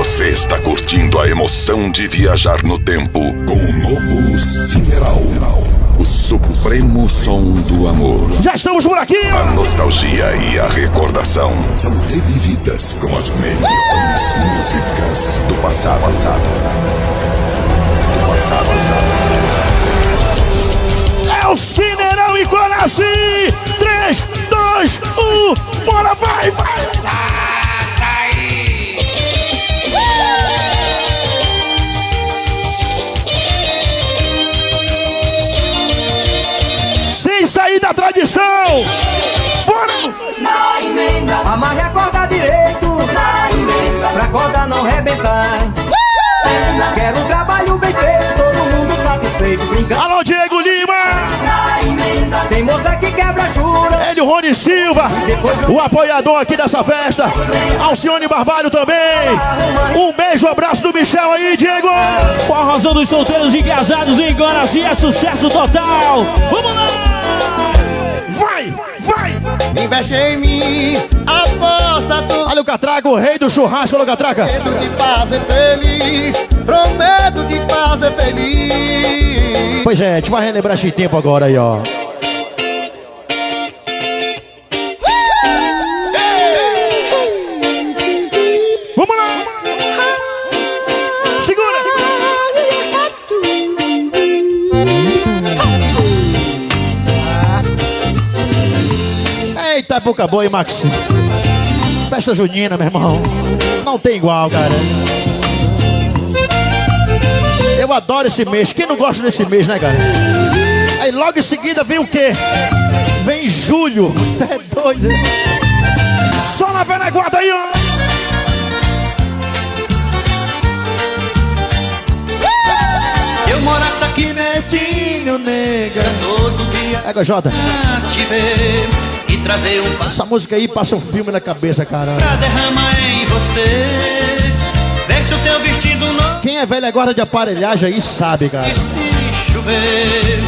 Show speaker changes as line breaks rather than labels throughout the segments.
Você está curtindo a emoção de viajar no tempo com o novo Cineral. O supremo som do amor.
Já estamos por aqui!
A nostalgia e a recordação são revividas com as melhores músicas do passado.
É o Cineral e Coraci! 3, 2, 1, bora, vai! Sem sair da tradição! Bora!
Na emenda, amarre a corda direito. Na emenda, pra corda não rebentar. Quero um trabalho bem feito, todo mundo satisfeito, brincando.
Alô, Diego Lima!
Na emenda, tem moça que quebra jura.
Ele, o Rony Silva, o apoiador aqui dessa festa. Alcione Barbalho também. Um beijo, abraço do Michel aí, Diego!
Com a razão dos solteiros e casados em Guaraci é sucesso total. Vamos lá!
Vai!
Investe em mim, aposta tudo.
Olha o Catraca, o rei do churrasco, olha o Catraca.
Prometo te fazer feliz, prometo te fazer feliz.
Pois é, a gente vai relembrar esse tempo agora aí, ó. Vamos lá! Segura! Eita, boca boa, hein, Max? Festa junina, meu irmão. Não tem igual, cara. Eu adoro esse mês. Quem não gosta desse mês, né, cara? Aí logo em seguida vem o quê? Vem julho. É doido. Só na velha guarda aí, ó.
Eu morasse aqui netinho, nega, todo dia
Pega, Jota.
te ver e trazer um
Essa música aí passa um filme na cabeça, cara.
pra derramar em você. Veste o teu vestido novo,
Quem é velha guarda de aparelhagem aí sabe, cara.
se chover.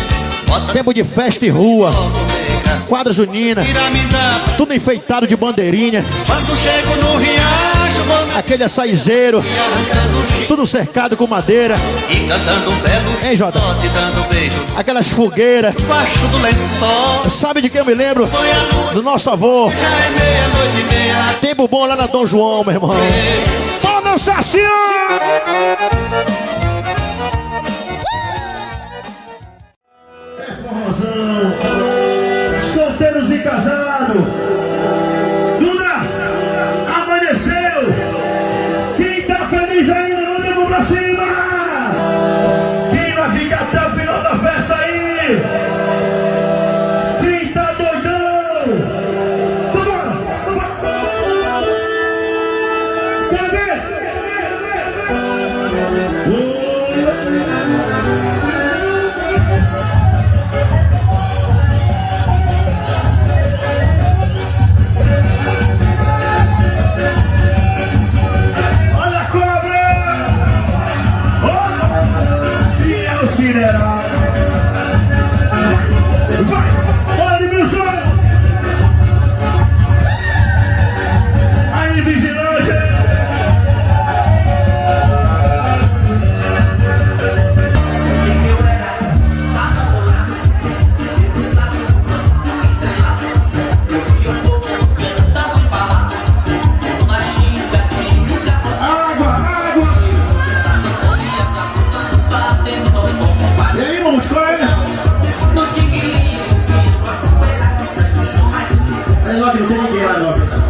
Bota
Tempo de festa e rua.
fogo, nega,
Quadra junina.
tira me dá.
Tudo enfeitado de bandeirinha.
Quando chego no riacho, vou me
Aquele açaizeiro.
arrancando o chifre
Tudo cercado com madeira.
e cantando um belo
Hein, Jota?
te dando beijo
Aquelas fogueiras.
debaixo do lençol.
Sabe de quem eu me lembro?
Foi a lua,
Do nosso avô.
já é meia-noite e meia.
Tempo bom lá na Dom João, meu irmão. Só dançar assim, ó. É forrozão. Solteiros e casados. Duda, amanheceu. Quem tá feliz ainda, manda a mão pra cima. Quem vai ficar até o final da festa aí? Quem tá doidão? Vambora. Quer ver? Olha a cobra! Oh! E é o Cineral! Vai! Olha, Edmilson! Aí, vigilante! Água! E aí, irmão, de qual é? Aí logo não tem ninguém lá, não.